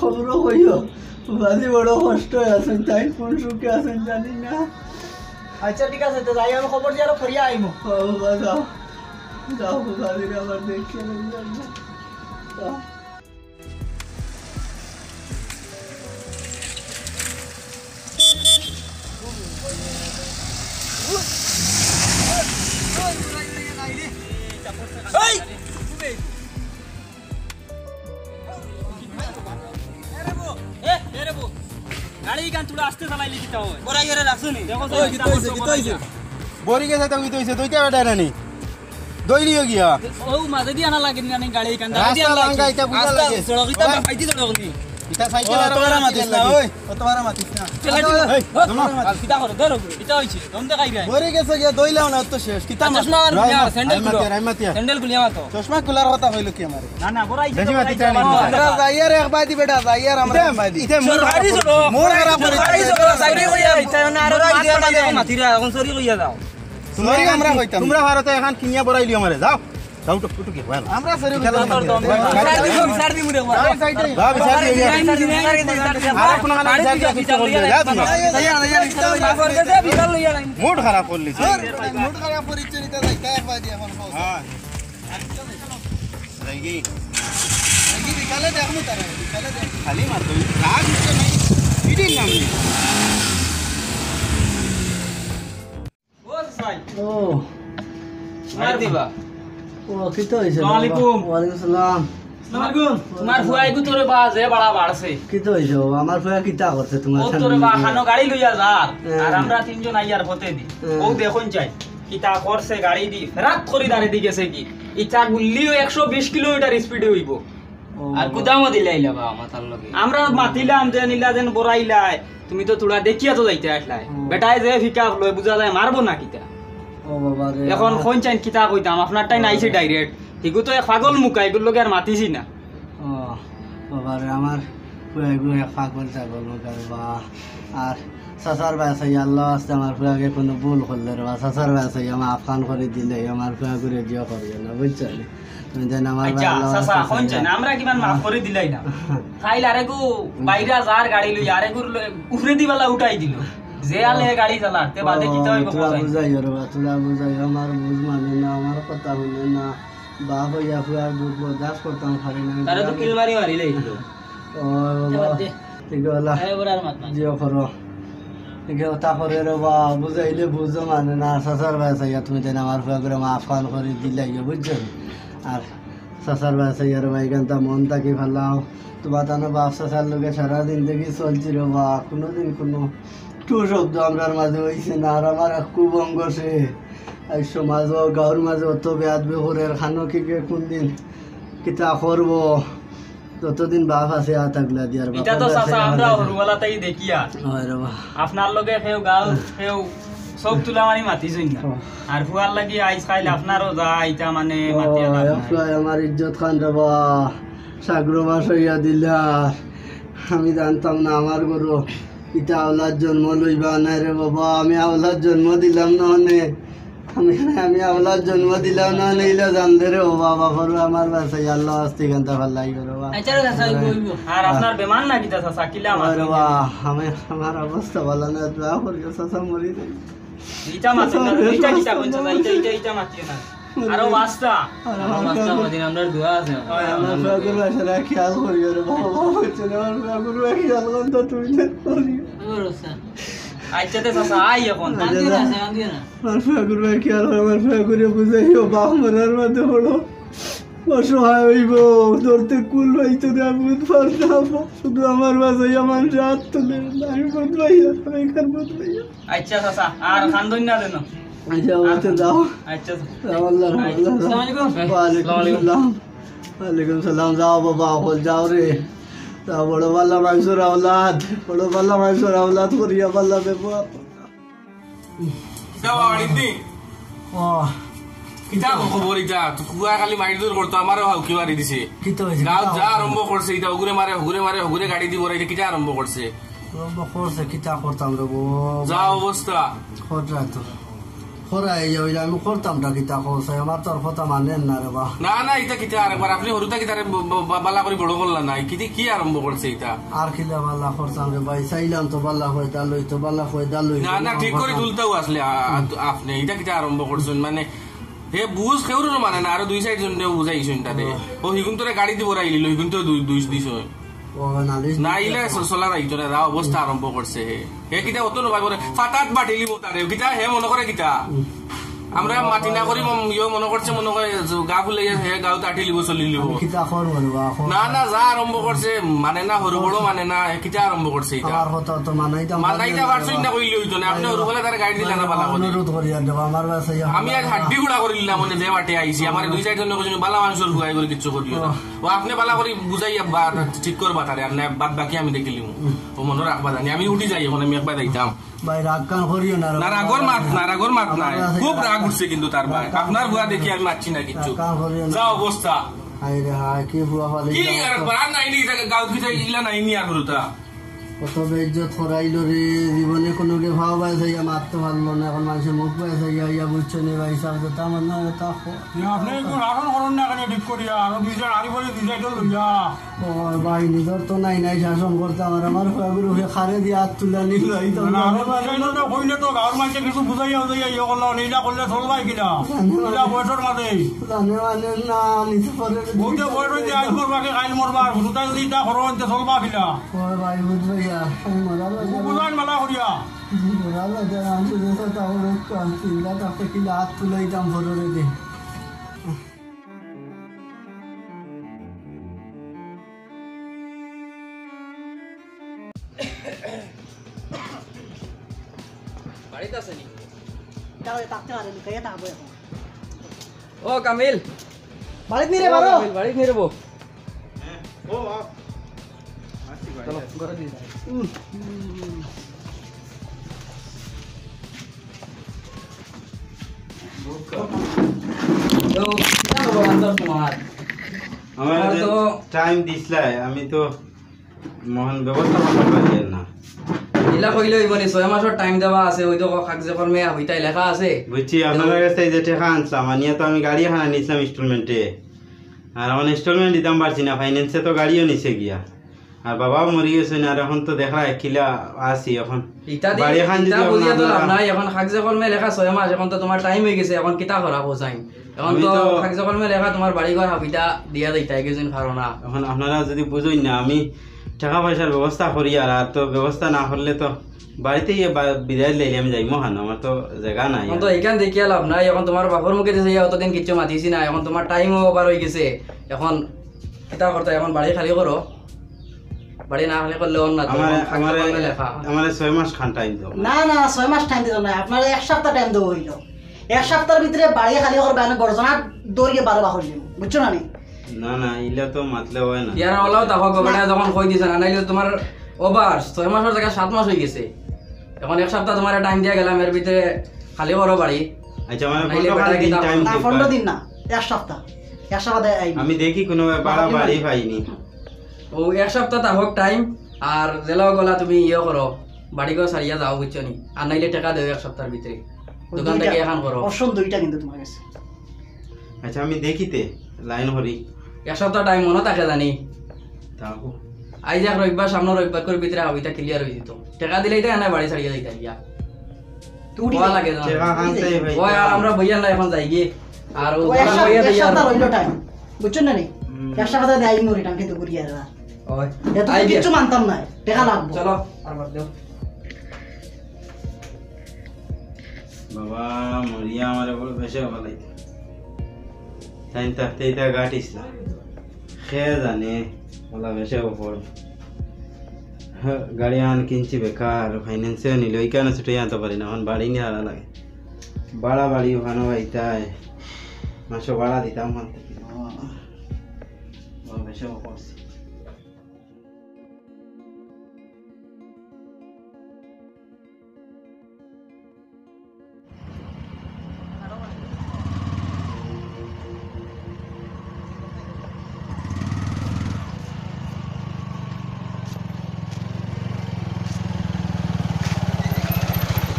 Speaker 6: খবর কইও বাজি বড় কষ্ট আছেন তাই কোন সুখে আছেন জানি না
Speaker 5: আচ্ছা ঠিক আছে তো যাই আমি খবর দিয়ে আর করিয়া আইমু
Speaker 6: বাবা যাও যাও বাজি আমার দেখে যাও
Speaker 1: বরি গেছে তো হইছে দুইটা বেটা রানি দইলি গিয়া
Speaker 5: ও মাঝে দিয়ে আনা লাগে না গাড়ি কান
Speaker 1: রাস্তা লাঙ্গা এটা বুঝা লাগে
Speaker 5: সড়কিটা ফাইতি সড়কনি
Speaker 1: এটা সাইকেল আর তোরা মাতিস না ওই তোরা মাতিস না এই
Speaker 5: কিটা করো ধরো কিটা হইছে দম দেখাই রে
Speaker 1: বরি গেছে গিয়া দইলাও না তো শেষ কিতা
Speaker 5: চশমা আর স্যান্ডেল খুলো
Speaker 1: রাইমাতিয়া
Speaker 5: স্যান্ডেল খুলিয়া মাতো
Speaker 1: চশমা খোলার কথা হইলো কি আমারে
Speaker 5: না না বড়াই
Speaker 1: বেশি মাতিতা না
Speaker 6: আমরা যাইয়ার এক বাদি বেটা যাইয়ার আমরা বাদি
Speaker 1: ইতে মোর খারাপ করে
Speaker 5: সাইডে কইয়া ইচ্ছা না আর মাথা মাতিরা এখন সরি কইয়া দাও
Speaker 1: তোমারই আমরা কইতাম তোমরা ভারতে এখন কিনিয়া বড়াইলি আমারে যাও যাও তো টুকি ভাই আমরা সরি
Speaker 5: সার দি মুরে
Speaker 1: বাবা বিচার দি আর কোন গানা বিচার দি কিছু বলবে যা তুমি মুড খারাপ করলি
Speaker 6: মুড খারাপ পরিচরিত যাইতা এক বাদি এখন
Speaker 1: হ্যাঁ যাইগি
Speaker 2: বিকালে দেখবো তারা বিকালে দেখ
Speaker 1: খালি মাত্র রাগ হচ্ছে নাই ইডির নাম নেই
Speaker 5: ও
Speaker 3: মার দিবা
Speaker 5: ও কি তো হইছে
Speaker 3: আসসালামু আলাইকুম।
Speaker 5: ওয়ালাইকুম সালাম
Speaker 3: তোমার ফুয়াইগু তোরে বাজে বড়া বাড়ছে
Speaker 5: কি তো হইছে আমার ফুয়া কিতা করছে তোমার
Speaker 3: ও তোরে বা খানো গাড়ি লইয়া যার
Speaker 5: হ্যাঁ।
Speaker 3: আর আমরা তিনজন আইয়ার হতে দি
Speaker 5: হ্যাঁ।
Speaker 3: ও দেখুন চাই কিতা করছে গাড়ি দি রাত খরিদারে দি গেছে কি ইটা গুল্লিও 120 কিলোমিটার স্পিডে হইব আর কুদামও দিলাইলা বা মাথার লগে আমরা মাতিলাম যে নিলা যেন বড়াইলাই তুমি তো তোরা দেখিয়া তো যাইতে আসলাই বেটায় যে ফিকা লয় বুঝা যায় মারবো না কিতা
Speaker 5: ও বাবা রে
Speaker 3: এখন কোন চাইন কিতা কইতাম আপনারটাই নাইছে ডাইরেক্ট ঠিকও তো এক পাগল মুকা এগুলো লগে আর মাতিছি না
Speaker 5: ও বাবা রে আমার ফুয়া এক পাগল ছাগল মুখার বা আর সাসার বাসাই আল্লাহ আসতে আমার ফুয়াকে কোনো ভুল করলে রে বা সাসার বাসাই আমার আফগান করে দিলে আমার ফুয়া করে জিও করিও না বুঝছো তুমি জান আমার
Speaker 3: আচ্ছা সাসা কোন চাইন আমরা কিমান মাফ করে দিলাই না খাইল আরেগু বাইরা যার গাড়ি লই আরেগু উফরে দিবালা উঠাই দিল যে আলে গাড়ি চালাতে বাদে কিতা হইব
Speaker 5: তোরা বুঝাইও রে বা তোরা বুঝাইও আমার বুঝ মানে না আমার কথা শুনে না বাপ হইয়া ফুয়ার দুধ বরদাস্ত করতাম পারি না
Speaker 3: তারে তো কিল মারি মারি লাইছিল
Speaker 5: ও বাবা ঠিক হলা
Speaker 3: এবারে মাত না
Speaker 5: জিও করো ঠিক তা করে রে বা বুঝাইলে বুঝো মানে না সাসার বাসাইয়া তুমি তাই আমার ফুয়া করে মাফ খান করে দিলাইও বুঝছো আর সাসার বাসাইয়া রে ভাই গানটা মন থাকি ভালাও তোমার তানো বাপ সাসার লোকে সারাদিন দেখি চলছি রে বা কোনোদিন কোনো টু শব্দ আমরার মাঝে হইছে না আর আমার খুব অঙ্গসে এই সমাজ গাঁর মাঝে অত বেয়াদ বেহরের খানো কি কোন দিন কিতা করবো যতদিন বাপ আছে আ থাকলে দিয়ার
Speaker 3: এটা তো সাসা আমরা হরুওয়ালাতেই দেখিয়া
Speaker 5: হয় রে বা
Speaker 3: আপনার লগে কেউ গাল কেউ সব তুলা মারি মাতিছই না আর ফুয়ার লাগি আইস খাইলে আপনারও যা এটা মানে মাতিয়া লাভ নাই।
Speaker 5: আমার ইজ্জত খান রে বা সাগর বাস হইয়া দিলা আমি জানতাম না আমার গরু ইটা আওলাদ জন্ম লইবা নাই রে বাবা আমি আওলাদ জন্ম দিলাম না আমি আওলাদ জন্ম দিলাম না নিলে জানতে রে ও বাবা করো আমার বাসাই আল্লাহ আস্তে গানটা ভাল লাগি রে বা
Speaker 3: আর আপনার বেমান না কিতা সাসা কিলা মাত
Speaker 5: রে বা আমার অবস্থা ভালো না দোয়া করিও সাসা মরি যাই
Speaker 3: ইটা মাত না ইটা কিতা কোন সাসা ইটা মাতিও না আরো বাস্তা মদিনা আমরা দোয়া আছে
Speaker 5: আমার ফাগুর আসলে খেয়াল করিও রে বাবা হচ্ছে না আমার ফাগুর খেয়াল করন তো তুমি না করিও
Speaker 3: আইছতে সাসা আই এখন
Speaker 5: আমার ফাগুর খেয়াল আমার ফাগুরে বুঝাইও বাপ মরার মধ্যে হলো অসহায় হইব ধরতে কুল হইতো না বুধ পারতাম শুধু আমার বাসাই আমার রাত তুলে আমি বুধ ভাইয়া আমি এখান বুধ ভাইয়া
Speaker 3: আচ্ছা সাসা আর খান্দন না দেন
Speaker 5: আচ্ছা বলতে যাও
Speaker 3: আচ্ছা
Speaker 5: আল্লাহ
Speaker 3: আসসালামু আলাইকুম
Speaker 5: ওয়ালাইকুম সালাম যাও বাবা হল যাও রে যাও বড় বাল্লা মানুষের আওলাদ করিয়া বাল্লা ব্যবহার
Speaker 4: যাও আড়িদি
Speaker 5: ও
Speaker 4: কিতা খবর ইটা কুয়া খালি মাইর দূর করতো আমারও হাউকি মারি দিছে
Speaker 5: কি তো হয়েছে
Speaker 4: গাঁও যা আরম্ভ করছে এটা উগুরে মারে গাড়ি দিব এটা কিটা আরম্ভ করছে
Speaker 5: করছে কিতা করতাম রে
Speaker 4: যা অবস্থা
Speaker 5: খররা তো খরা এই হইলে আমি করতাম না কিতা করছে আমার তোর কথা মানেন না রে বা
Speaker 4: না এটা কিটা আরেকবার আপনি হরুতা কিতারে বালা করে বড় করলেন না কি আরম্ভ করছে এটা
Speaker 5: আর খিলা বাল্লা করতাম রে ভাই চাইলাম তো বাল্লা হয়ে দালই তো বাল্লা হয়ে দালই
Speaker 4: না ঠিক করে তুলতেও আসলে আপনি এটা কিটা আরম্ভ করছেন মানে হে বুঝ কেউর মানে না আরো দুই সাইড জন বুঝাইছেন তাতে ও হিগুন তোরে গাড়ি দিব রাইলিল হিগুন তো দুই দিছ
Speaker 5: ও নালিশ
Speaker 4: না ইলে চলা রাইতো না যা অবস্থা আরম্ভ করছে হে কিটা অত নবাই করে ফাটাত বাটিলি মোতারে কিটা হে মনে করে কিটা আমরা মাটি না করি মনে করছে মনে করে গা ফুলে হে গাঁও তাটি লিব চলি লিব
Speaker 5: কিতা করব রে বা
Speaker 4: না যা আরম্ভ করছে মানে না সরু বড় মানে না কিটা আরম্ভ করছে এটা
Speaker 5: আমার কথা তো মানাইতাম
Speaker 4: মানাইটা পারছই না কইলি হইতো না আপনি সরু বলে তার গাড়ি দিলা না বালা করে
Speaker 5: অনুরোধ করি আর দেব আমার বাসে
Speaker 4: আমি আজ হাড্ডি গুড়া করে দিলাম মানে যে বাটে আইছি আমার দুই সাইড জন্য কইছেন বালা মানুষের গুয়াই করে কিচ্ছু করিও না ও আপনি বালা করে বুঝাইয়া ঠিক করবা তারে আর না বাদ বাকি আমি দেখিলিম ও মনে রাখবা জানি আমি উঠি যাই এখন আমি একবার যাইতাম
Speaker 5: ভাই রাগ কান করিও না
Speaker 4: না রাগর মাত না খুব রাগ উঠছে কিন্তু তার ভাই আপনার বুয়া দেখি আমি মারছি না কিচ্ছু যা অবস্থা
Speaker 5: হাই রে হাই কি বুয়া ফালি
Speaker 4: কি আর বারান নাইনি গাঁও কি ইলা নাইনি আর হরুতা
Speaker 6: কত বেজ্জত করাইলো রে, জীবনে কোনো কে ভাও পাই থাইয়া মারতে পারলো না, এখন মানুষের মুখ পাই থাইয়া ইয়া বুঝছো নি ভাই সাহেব, তা আমার না তা
Speaker 7: আপনি একটু রাখন করেন না এখানে ঠিক করিয়া, আরো দুইজন আড়ি বলে দুইটাই তো লইয়া
Speaker 6: ভাই নিজের তো নাই নাই শাসন করতে আমার ফাগুর উঠে খারে দিয়ে হাত তুলে নিল, এই তো
Speaker 7: কইলে তো গাঁর মাঝে কিছু বুঝাইয়া বুঝাইয়া ইয়ে করলো, এইটা করলে চলবাই কিনা এইটা বয়সের মাঝে
Speaker 6: জানে মানে না নিতে পারে
Speaker 7: বইটা বয়স হইতে আজ মরবাকে কাইল মরবার দুটা যদি ইটা করো এনতে চলবা কিনা
Speaker 6: ভাই বুঝবাইয়া আমি মরাল
Speaker 7: বুঝাইন মেলা করিয়া
Speaker 6: মরাল আমি শুধু তাহলে চিন্তা তাকে কিলা হাত তুলে দিতাম ফটোরে দিয়ে।
Speaker 3: বাড়িতে আছে নি?
Speaker 5: থাকতে পারে লুকাইয়া থাকবো এখন।
Speaker 3: ও কামিল,
Speaker 5: বাড়িতে নিয়ে পারো
Speaker 3: বাড়িতে নিয়ে যাবো।
Speaker 1: ও
Speaker 3: চলো ঘরে দিয়ে যাই। তো কিটা হবো আন্দর তোমার?
Speaker 1: আমার
Speaker 3: আমার তো
Speaker 1: টাইম দিছলাই, আমি তো মহান ব্যবস্থা করতে পারি না।
Speaker 3: ইলা কইলে হইব নি? 6 মাসের টাইম দেওয়া আছে, ওই তো কাগজে কলমে হইতাই লেখা আছে।
Speaker 1: বুঝছি, আপনার কাছে যে টাকা আনছিলাম আনিয়া তো আমি গাড়ি এখানে নিয়েছিলাম ইনস্টলমেন্টে, আর আমার ইনস্টলমেন্ট দিতাম পারছি না, ফাইন্যান্সে তো গাড়িও নিছে গিয়া, আর বাবাও মরি গেছে, আর এখন তো দেখা কিলা আসি এখন
Speaker 3: ইটা দি
Speaker 1: বাড়ি এখান
Speaker 3: ইটা
Speaker 1: যদি
Speaker 3: বুঝিয়া তো লাভ
Speaker 1: আপনারা-
Speaker 3: নাই। এখন কাগজে কলমে লেখা 6 মাস, এখন তো তোমার টাইম হয়ে গেছে, এখন কিতা করা বোঝাই? এখন
Speaker 1: আমি
Speaker 3: তো
Speaker 1: তো-
Speaker 3: কাগজে কলমে লেখা তোমার বাড়ি ঘর হাবিটা দিয়া দিতা একজন কারণ না।
Speaker 1: এখন আপনারা যদি বুঝুন না, আমি টাকা পয়সার ব্যবস্থা করি, আর তো ব্যবস্থা না করলে তো বাড়িতে বিদায় লাইলে আমি যাইমো হানো, আমার তো জায়গা নাই।
Speaker 3: এখন তো এইখান দেখিয়া লাভ নাই। এখন তোমার বাপর মুখে দিছে অতদিন কিচ্ছু মাতিছি না, এখন তোমার টাইমও ওভার হয়ে গেছে। এখন কিতা করতে, এখন বাড়ি খালি করো, বাড়ি না খালি করলে অন্য
Speaker 1: আমার
Speaker 3: লেখা।
Speaker 1: আমার 6 মাস খান টাইম তো
Speaker 5: না না 6 মাস টাইম দিত না, আপনার 1 সপ্তাহ টাইম দেবো হইল। 1 সপ্তাহের ভিতরে বাড়ি খালি করবে, আমি গর্জনা দৌড়িয়ে 12 বাহর দিব, বুঝছো না নি?
Speaker 1: না না, ইলা তো মাতলে হয় না।
Speaker 3: ইয়ার ওলাও দেখো গোবেটা যখন কই দিছে না, নাইলে তোমার ওভার 6 মাসের জায়গায় 7 মাস হয়ে গেছে। এখন 1 সপ্তাহ তোমার টাইম দিয়া গেলাম, এর ভিতরে খালি করো বাড়ি।
Speaker 1: আচ্ছা, আমার
Speaker 3: নাইলে
Speaker 1: কতখান
Speaker 3: বেটা
Speaker 1: দিন
Speaker 3: কিতা
Speaker 1: টাইম
Speaker 5: না
Speaker 1: দিবা?
Speaker 5: 15 দিন না, 1 সপ্তাহ। 1 সপ্তাহ আইবি।
Speaker 1: আমি দেখি কোনো বাড়ি পাইনি।
Speaker 3: ও 1 সপ্তাহ তাহক টাইম, আর জেলাও গলা তুমি ইয়ে করো, বাড়ি ঘর সারিয়া যাও, বুঝছো নি? আর নাইলে টাকা দেও 1 সপ্তাহের ভিতরে, দোকান থেকে এখন করো।
Speaker 5: অপশন 2টা কিন্তু তোমার কাছে।
Speaker 1: আচ্ছা, আমি দেখিতে লাইন হরি
Speaker 3: 1 সপ্তাহ টাইম মনে থাকে জানি।
Speaker 1: তাও
Speaker 3: আই যাক রবিবার, সামনে রবিবার করে ভিতরে হাবিটা ক্লিয়ার হয়ে যেত। টাকা দিলেই তো এনে বাড়ি ছাড়িয়ে যাইতা গিয়া
Speaker 5: তুই
Speaker 3: ভয় লাগে না।
Speaker 1: টাকা খানতে ভাই।
Speaker 3: ওই আর আমরা বইয়া না এখন যাই গিয়ে, আর ও
Speaker 5: ও
Speaker 3: বইয়া দিয়ে আর
Speaker 5: সপ্তাহ হইল টাইম, বুঝছো না নি? 1 সপ্তাহ দেয় আইবি রিটার্ন কিন্তু ঘুরিয়ে আর
Speaker 3: ওই
Speaker 5: এত
Speaker 3: আই গিয়ে
Speaker 5: কিছু মানতাম না, টাকা লাগবে।
Speaker 3: চলো আর বাদ দাও।
Speaker 1: বাবা মরিয়া আমার বড় বেশি ভালো তাই থাকতে এটা গাটিস না, খেয়ে জানে বলা বেশি ওপর গাড়ি আন কিনছি বেকার, ফাইন্যান্সেও নিল, ওই কারণে ছুটে আনতে পারি না। এখন বাড়ি নিয়ে আনা লাগে, বাড়া বাড়ি ওখানে ভাইতাই মাসে ভাড়া দিতাম ওখান থেকে, বেশি করছি।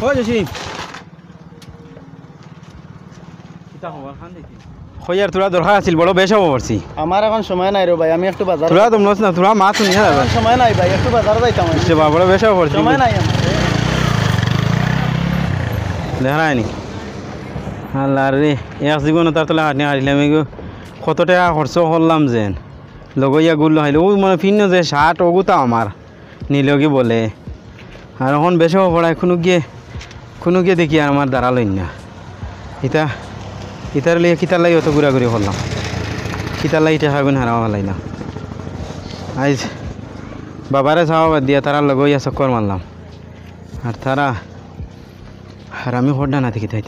Speaker 1: ও জসিম হইয়ার তোরা দরকার আছিল, বড় বেশ হবো পারছি।
Speaker 2: আমার এখন সময় নাই রে ভাই, আমি একটু বাজার
Speaker 1: তোরা তো নস না, তোরা মাছ নিয়ে যাবে
Speaker 2: সময় নাই ভাই, একটু বাজার যাইতাম।
Speaker 1: বড় বেশ হবো পারছি,
Speaker 2: সময় নাই আমার।
Speaker 1: দেখা নি আল্লাহ রে, এক জীবনে তার তোলা হাঁটি হাঁটিলাম, এগো কত টাকা খরচ করলাম যেন লগইয়া গুলো হাইলে, ওই মানে ফিন্ন যে শার্ট ওগুতা আমার নীলকি বলে, আর এখন বেশ হবো পড়ায় কোনো গিয়ে দেখি আর আমার দাঁড়ালই না। ইতার লিয়ে কিতার লাগি অত ঘুরাঘুরি করলাম, কিতার লাগি টাকা গুণ হারাও হালাইলাম। আজ বাবারে যাওয়া বাদ দিয়া তারা লগইয়া চক্কর মারলাম, আর আমি হড্ডা না দেখি তাই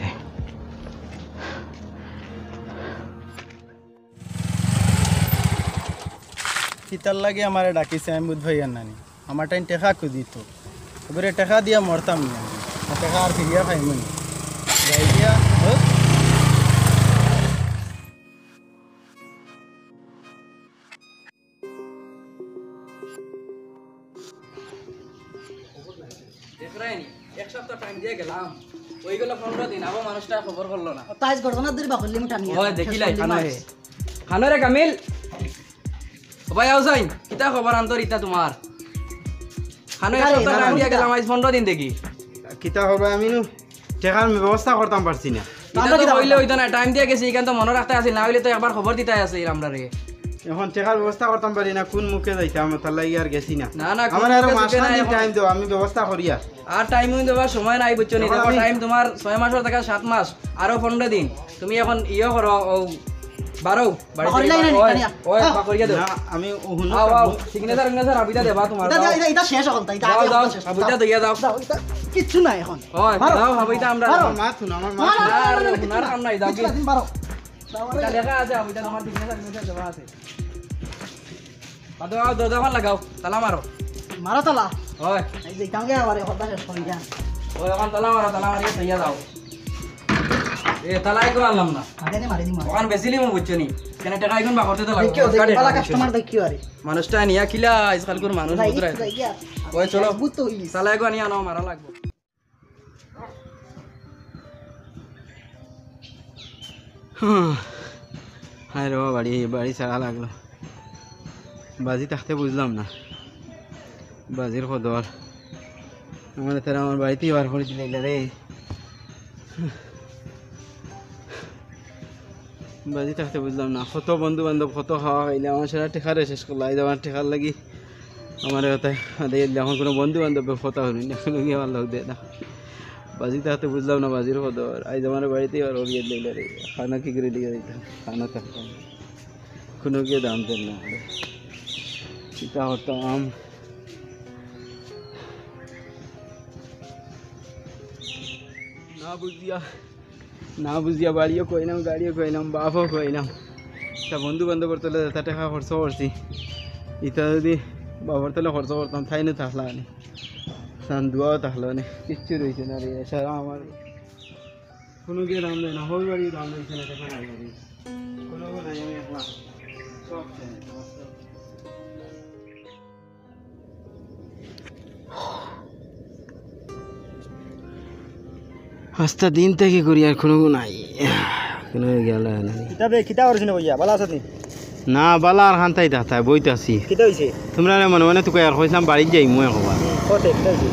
Speaker 2: কিতার লাগে আমার ডাকিছে, আমি বুধ ভাই আর নানি আমার টাইম টেকা খুঁজিত, এবারে টাকা দিয়া মরতাম না, টাকা আর ফিরিয়া খাইমনি যাই দিয়া
Speaker 8: গেলাম ওইগুলো 15 দিন আবার মানুষটা খবর করলো না
Speaker 5: তাইজ ঘটনা দিবা করলি মুটা নিয়ে
Speaker 8: ওই দেখিলাই খানরে কামিল ও ভাই আও যাই কিতা খবর আন্তর ইতা তোমার খানে কত টাইম দিয়া গেলাম আজ 15 দিন দেখি
Speaker 1: কিতা হবে আমি টেকার ব্যবস্থা করতাম পারছি না
Speaker 8: ইতা তো হইলে হইতো না টাইম দিয়া গেছি এখান তো মনে রাখতে আছিল না হইলে তো একবার খবর দিতাই আছে আমরা রে
Speaker 1: এখন টেকার ব্যবস্থা করতাম পারি না কোন মুখে যাইতাম তার লাগি আর গেছি না
Speaker 8: না না
Speaker 1: আমার আর মাস টাইম দাও আমি ব্যবস্থা করি
Speaker 8: আর টাইম দেওয়ার সময় নাই বুঝছো নি দেখো টাইম তোমার 6 মাসের থেকে 7 মাস আরো 15 দিন তুমি এখন করো বারো ওই বাকরিয়া দাও
Speaker 1: না আমি হুনো
Speaker 8: আও সিগনেচার আবিদা দেবা তোমার
Speaker 5: এটা শেষ হল তাই
Speaker 8: দাও দাও আবিদা দিয়া দাও
Speaker 5: কিচ্ছু নাই এখন
Speaker 8: ওই দাও আবিদা আমরা
Speaker 1: মা শুনো আমার মা
Speaker 8: হুনার কাম নাই দাও কি
Speaker 5: বারো
Speaker 8: এটা লেখা আছে আবিদা তোমার সিগনেচার দেওয়া আছে দাও দরজাখান লাগাও তালা মারো
Speaker 5: মারো তালা
Speaker 8: ওই
Speaker 5: এই যে কাঙ্গে আরে কথা শেষ হই যা
Speaker 8: ওই এখন তালা মারিয়ে তৈয়া দাও এ তালাই কো আনলাম না
Speaker 5: আরে মারি দি মার
Speaker 8: ওখান বেশিলি মু বুঝছো নি কেন টাকা এখন বাকরতে তো
Speaker 5: দেখিও
Speaker 8: লাগবে
Speaker 5: বালা কাস্টমার দেখিও আরে
Speaker 8: মানুষটা নিয়া কিলা আজকাল কোন মানুষ বুঝরাই ওই চলো
Speaker 5: বুঝ তো হই
Speaker 8: তালাই কো নিয়া নাও মারা লাগবে
Speaker 1: হায় রে বাড়ি বাড়ি ছাড়া লাগলো বাজি থাকতে বুঝলাম না বাজির খদর আমার তারা আমার বাড়িতেই বার করে দিলে রে বাজি থাকতে বুঝলাম না কত বন্ধু বান্ধব কত খাওয়া খাইলে আমার সেটা টেকারে শেষ করলো আজ আমার টেকার লাগি আমার এখন কোনো বন্ধু বান্ধব কথা হলি না আমার লোক দে না বাজি থাকতে বুঝলাম না বাজির খদর আজ আমার বাড়িতেই বার করিয়ে দিলে রে খানা কি করে দিয়ে দিতাম খানা থাকতাম কোনো গিয়ে দাম দেন না চিতা হতাম না বুঝিয়া বাড়িও কইলাম গাড়িও কইলাম বাপও কইলাম তা বন্ধু বান্ধবর তলে তা টাকা খরচ করছি ইটা যদি বাবার তলে খরচ করতাম তাই থাকলা নি দুয়াও থাকলো নি কিচ্ছু রয়েছে না রে সারা আমার কোনো গিয়ে দাম দেয় না হই বাড়ি দাম দিয়েছে না দেখা নাই কোনো নাই আমি একলা সব আস্তা দিন থেকে করি আর কোনো নাই কোনো গেল না
Speaker 2: কিতাবে কিতা করছিস ভাইয়া ভালো আছো তুমি
Speaker 1: না বালা আর খান্তাই দাতা বইতাছি
Speaker 2: কিতা হইছে
Speaker 1: তোমরা মনে মনে তোকে আর কইলাম বাড়ি যাই মই কবা
Speaker 2: কোতে কিতা হইছে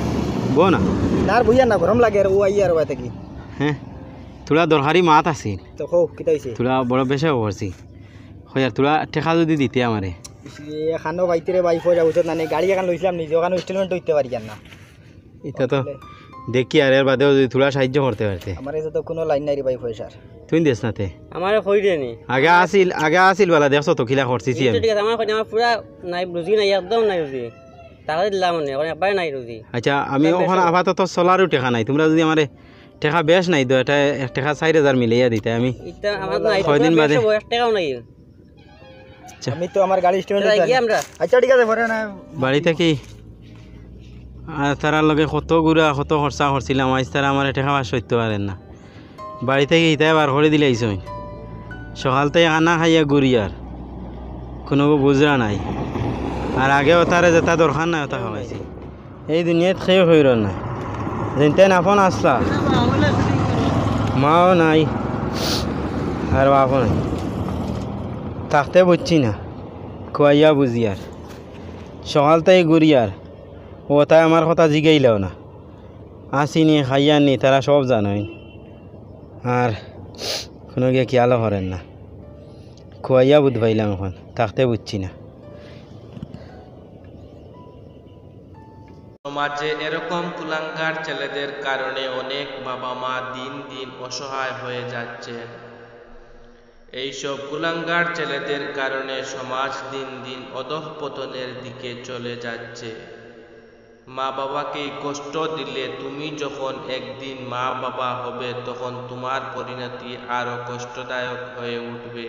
Speaker 1: বো না
Speaker 2: নার ভইয়া না গরম লাগে আর ও আইয়া আর বাইতে কি
Speaker 1: হ্যাঁ তোরা দরকারি মাত আছে
Speaker 2: তো কও কিতা হইছে
Speaker 1: তোরা বড় বেশা করছি হইয়ার তোরা টেকা যদি দিতে আমারে
Speaker 2: খানো বাইতে রে বাইফো যাও না গাড়ি এখন লইছিলাম নিজে ওখানে ইনস্টলমেন্ট হইতে পারি না
Speaker 1: এটা তো দেখি আর এর বাদেও যদি তোরা সাহায্য করতে পারতে
Speaker 2: আমার এসে তো কোনো লাইন নাই রে বাইফো স্যার
Speaker 1: তুই দেশ নাতে
Speaker 3: আমারে কই দেনি
Speaker 1: আগে আসিল বালা দেখছো তো কিলা করছিছি আমি
Speaker 3: ঠিক আছে আমার কই আমার পুরা নাই রুজি নাই একদম নাই রুজি টাকা দিলাম না এখন একবার নাই রুজি
Speaker 1: আচ্ছা আমি ওখানে আপাতত সোলারও টেকা নাই তোমরা যদি আমারে টেকা বেশ নাই তো এটা এক টাকা 4000 মিলাইয়া দিতে আমি
Speaker 3: এটা আমার নাই
Speaker 1: 6 দিন বাদে
Speaker 3: 1 টাকাও নাই
Speaker 2: আমি তো আমার গাড়ি ইনস্টলমেন্ট
Speaker 3: যাই আমরা
Speaker 2: আচ্ছা ঠিক আছে পরে না
Speaker 1: বাড়িতে কি আর তারার লগে কত ঘুরা কত খরচা করছিলাম আজ তারা আমার টাকা পাস করতে পারেন না বাড়ি থেকে ইতাই বার করে দিলে আইসই সকাল থেকে খানা খাইয়া ঘুরি আর কোনো বুঝরা নাই আর আগেও তারে যেটা দরকার নাই ওটা খাওয়াইছি এই দুনিয়াত খেয়ে হইর না যেতে নাফন আসলা মাও নাই আর বাপও নাই থাকতে বুঝছি না খুয়াইয়া বুঝি আর সকাল থেকে ঘুরি আর ও তাই আমার কথা জিগাইলেও না আসিনি খাইয়া নি তারা সব জানোই আর কোনো গিয়ে খেয়ালও করেন না খুয়াইয়া বুধ পাইলাম এখন থাকতে বুঝছি না
Speaker 4: সমাজে এরকম কুলাঙ্গার ছেলেদের কারণে অনেক বাবা মা দিন দিন অসহায় হয়ে যাচ্ছে। এইসব কুলাঙ্গার ছেলেদের কারণে সমাজ দিন দিন অধঃপতনের দিকে চলে যাচ্ছে। মা বাবাকে কষ্ট দিলে তুমি যখন একদিন মা বাবা হবে তখন তোমার পরিণতি আরো কষ্টদায়ক হয়ে উঠবে।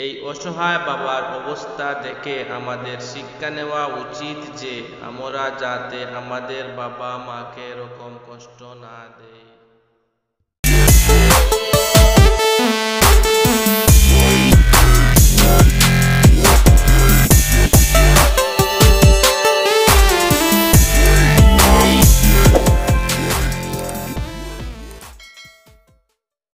Speaker 4: এই অসহায় বাবার অবস্থা দেখে আমাদের শিক্ষা নেওয়া উচিত যে আমরা যাতে আমাদের বাবা মাকে এরকম কষ্ট না